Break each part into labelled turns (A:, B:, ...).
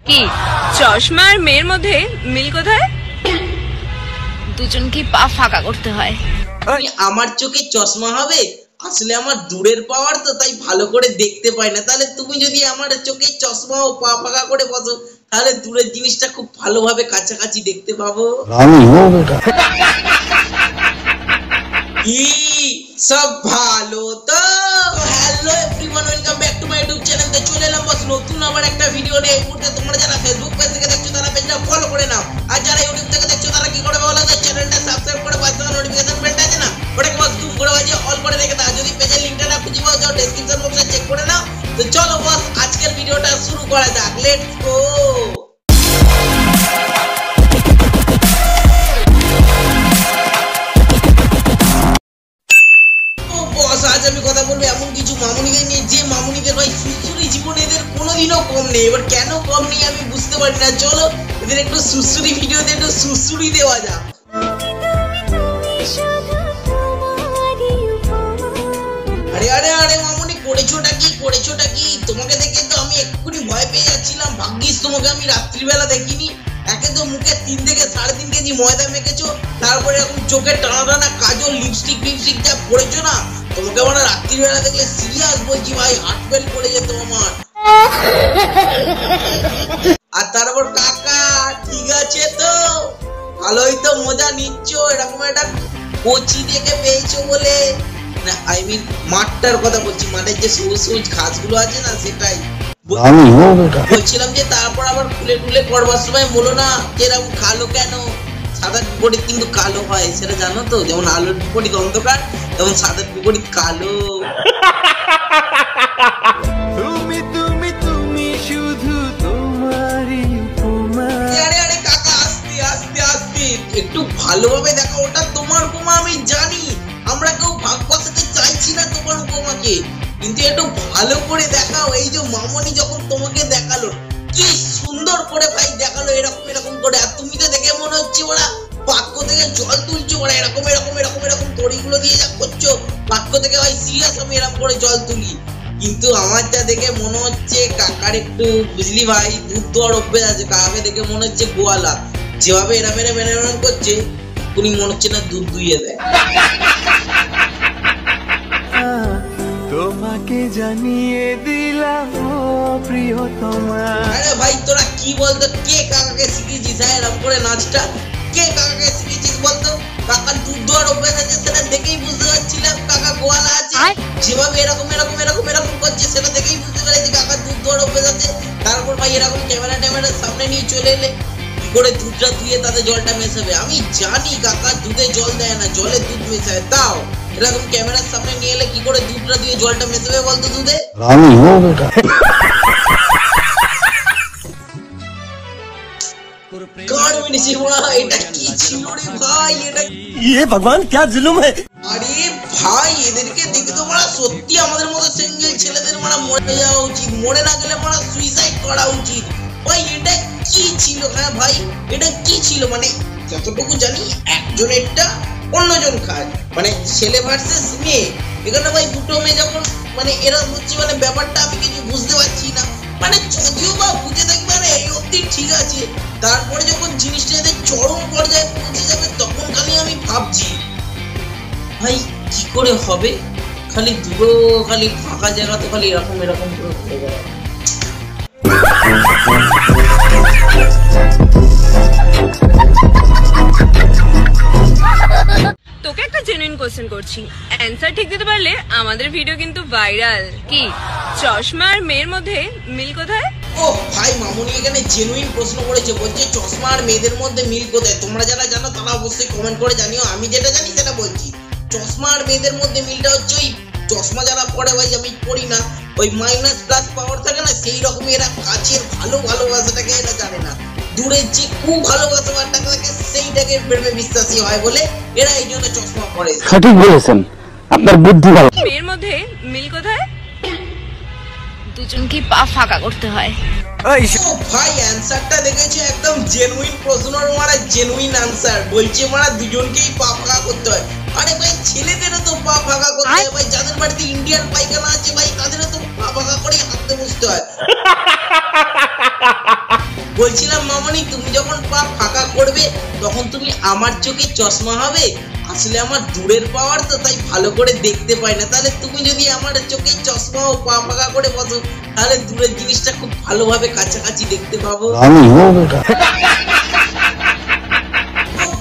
A: কি চশমা আর মেয়ের মধ্যে মিল কোথায়? দুজনকে পা ফাঁকা করতে হয়।
B: আমার চোখে চশমা হবে? আসলে আমার দূরের পাওয়ার তো, তাই ভালো করে দেখতে পাই না। তাহলে তুমি যদি আমার চোখে চশমা ও পা ফাঁকা করে বসো, তাহলে দূরের জিনিসটা খুব ভালোভাবে কাছাকাছি দেখতে পাবো। সব ভালো তো? Hello everyone, welcome back to my YouTube channel. তে চলে এলাম বস নতুন আবার একটা ভিডিও নিয়ে। এই মুহূর্তে তোমরা যারা ফেসবুক পেজ থেকে দেখছো তারা পেজটা ফলো করে নাও, আর যারা ইউটিউব থেকে দেখছো তারা কি করে বলো, যে চ্যানেলটা সাবস্ক্রাইব করে পাশে থাকা নোটিফিকেশন বেলটা আছে না, ওটাকে বস জুম করে বাজিয়ে অল করে রেখে দাও। যদি পেজের লিংকটা না খুঁজে পাও, যাও ডেসক্রিপশন বক্সে চেক করে নাও। তো চলো বস আজকের ভিডিওটা শুরু করা যাক, লেটস গো। আজ আমি কথা বলবো এমন কিছু মামুনিকে নিয়ে, যে মামুনিদের ভাই সুসুরি জীবনে এদের কোনোদিনও কম নেই। এবার কেন কম নেই আমি বুঝতে পারি না। চলো এদের একটু সুসুরি ভিডিওতে একটু সুসুরি দেওয়া যাক। আরে আরে আরে মামুনি, করেছোটা কি? তোমাকে দেখে তো আমি এক্ষুনি ভয় পেয়ে যাচ্ছিলাম। ভাগ্যিস তোমাকে আমি রাত্রিবেলা দেখিনি। একে তো মুখে 3 থেকে 3.5 কেজি ময়দা মেখেছো, তারপরে এখন চোখে টানা টানা কাজল লিপস্টিক যা পড়েছো না, তোমাকে আমরা রাত্রিবেলা দেখলে সিরিয়াস বলছি ভাই, হার্ট ফেল করে যেত আমার। আর তারপর কাকা ঠিক আছে তো? ভালোই তো মজা নিচ্ছ? এরকম একটা কোচি দেখে পেয়েছো বলে না, আই মিন মাঠটার কথা বলছি, মাঠের যে সবুজ সবুজ ঘাসগুলো আছে না, সেটাই বলছিলাম। যে তারপর আবার খুলে টুলে করবার সময় বলো না যে এরকম কালো কেন? সাদার বিপরীত কিন্তু কালো হয়, সেটা জানো তো? যেমন আলোর বিপরীত অন্ধকার, তেমন সাদার বিপরীত কালো। তুমি তুমি তুমি শুধু তোমারই উপমা। আরে আরে কাকা আস্তে আস্তে আস্তে, একটু ভালোভাবে দেখো। ওটা তোমার উপমা আমি জানি, আমরা কেউ ভাগ বসাতে চাইছি না তোমার উপমাকে, কিন্তু একটু ভালো করে দেখাও। এই যে মামনি যখন তোমাকে দেখালো, কি সুন্দর করে ভাই দেখালো, এরকম এরকম করে। আর তুমি তো দেখে মনে হচ্ছে ওরা বাক্য থেকে জল তুলছো, ওরা এরকম এরকম এরকম এরকম দড়িগুলো দিয়ে যা করছো বাক্য থেকে। ভাই সিরিয়াস আমি এরকম করে জল তুলি, কিন্তু আমার যা দেখে মনে হচ্ছে কাকার একটু বুঝলি ভাই দুধ দোয়ার অভ্যেস আছে। কাকাকে দেখে মনে হচ্ছে গোয়ালা, যেভাবে এরম এরম এরম করছে উনি মনে হচ্ছে না দুধ দুইয়ে দেয়। তোমাকে জানিয়ে দিলাম প্রিয়তমা। আরে ভাই তোরা কি বলতো, কে কাকাকে শিখিয়েছিস এরকম করে নাচটা? কে কাকাকে শিখিয়েছিস বলতো? কাকার দুধ দোয়ার অভ্যাস আছে, সেটা দেখেই বুঝতে পারছিলাম কাকা গোয়ালা আছে। যেভাবে এরকম এরকম এরকম এরকম করছে সেটা দেখেই বুঝতে পেরেছি কাকার দুধ দোয়ার অভ্যাস আছে। তারপর ভাই এরকম ক্যামেরার সামনে নিয়ে চলে এলে কি করে দুধটা ধুয়ে তাতে জলটা মেশাবে? আমি জানি কাকা দুধে জল দেয় না, জলে দুধ মেশায়। তাও এরকম ক্যামেরার সামনে নিয়ে এলে কি করে দুধটা দিয়ে জলটা মেশাবে বলতো দুধে? এটা কি ছিল রে ভাই? এটা ভগবান क्या जुल्म है? আরে ভাই এদেরকে দেখে তো মারা সত্যি আমাদের মতো সিঙ্গেল ছেলেদের মারা মরে যাওয়া উচিত, মরে না গেলে মারা সুইসাইড করা উচিত। ভাই এটা কি ছিল? হ্যাঁ ভাই এটা কি ছিল? মানে যতটুকু জানি একজনেরটা অন্যজন খায়, মানে ছেলে ভার্সেস মেয়ে। এখানে ভাই দুটো মেয়ে যখন মানে এরা হচ্ছে, মানে ব্যাপারটা আমি কিছু বুঝতে পারছি না। মানে যদিও বা বুঝে দেখবে আরে এই অবধি ঠিক আছে, তারপরে যখন জিনিসটা এদের চরম পর্যায়ে পৌঁছে যাবে তখন খালি আমি ভাবছি ভাই কি করে হবে। খালি দুটো খালি ফাঁকা জায়গা তো খালি এরকম এরকম করে ঘুরে বেড়ায়।
A: তোকে একটা জেনুইন কোশ্চেন করছি, অ্যানসার ঠিক দিতে পারলে আমাদের ভিডিও কিন্তু ভাইরাল। কি চশমা আর মেয়ের মধ্যে মিল কোথায়?
B: ও ভাই মামুনি এখানে জেনুইন প্রশ্ন করেছে, বলছে চশমা আর মেয়েদের মধ্যে মিল কোথায়? তোমরা যারা জানো তারা অবশ্যই কমেন্ট করে জানিও। আমি যেটা জানি সেটা বলছি। চশমা আর মেয়েদের মধ্যে মিলটা হচ্ছে ওই চশমা যারা পড়ে, ভাই আমি পড়ি না, ওই মাইনাস প্লাস পাওয়ার থাকে না, সেই রকমই এরা কাছের ভালোবাসাটাকে এরা জানে না, দূরের যে খুব ভালোবাসাটাকে থাকে সেইটাকে প্রেমে বিশ্বাসী হয় বলে এরা এই জন্য চশমা পরে।
C: সঠিক বলেছেন, আপনার বুদ্ধি ভালো।
A: মেয়ের মধ্যে মিল কোথায়? দুজনকে পা ফাঁকা করতে হয়।
B: ভাই অ্যানসারটা দেখেছি একদম জেনুইন প্রশ্নের মারা জেনুইন আনসার। বলছে মারা দুজনকেই পা ফাঁকা করতে হয়। আরে ভাই ছেলেদেরও তো পা ফাঁকা করতে হয় ভাই, যাদের বাড়িতে ইন্ডিয়ান পায়খানা আছে ভাই তাদেরও তো পা ফাঁকা করে হাঁটতে বসতে হয়। বলছিলাম মামনি, তুমি যখন পা ফাঁকা করবে তখন তুমি আমার চোখে চশমা হবে। আসলে আমার দূরের পাওয়ার তো, তাই ভালো করে দেখতে পাই না। তাহলে তুমি যদি আমার চোখে চশমা ও পা ফাঁকা করে বসো, তাহলে দূরের জিনিসটা খুব ভালোভাবে কাছাকাছি দেখতে পাবো।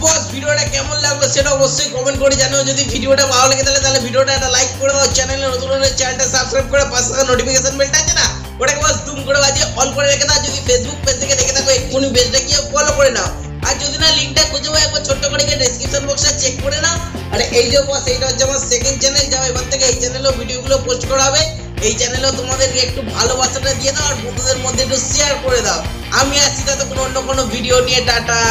B: বস, ভিডিওটা কেমন লাগলো সেটা অবশ্যই কমেন্ট করে জানাও। যদি ভিডিওটা ভালো লাগে তাহলে ভিডিওটা একটা লাইক করে দাও। চ্যানেলে নতুন হলে চ্যানেলটা সাবস্ক্রাইব করে পাশে থাকা নোটিফিকেশন বেলটা আছে না, ওটাকে বস দুম করে বাজিয়ে অল করে রেখে দাও। যদি ফেসবুক পেজ থেকে দেখে থাকো, এক্ষুনি পেজটা গিয়ে ফলো করে নাও। আর যদি না লিংকটা খুঁজে পাও, একবার ছোট্ট করে গিয়ে ডেসক্রিপশন বক্সে চেক করে নাও। আর এই যে বস, এইটা হচ্ছে আমার সেকেন্ড চ্যানেল, যাও এবার থেকে এই চ্যানেলেও ভিডিওগুলো পোস্ট করা হবে। এই চ্যানেলেও তোমাদেরকে একটু ভালোবাসাটা দিয়ে দাও আর বন্ধুদের মধ্যে একটু শেয়ার করে দাও। আমি আসছি ততক্ষণ অন্য কোনো ভিডিও নিয়ে। টাটা।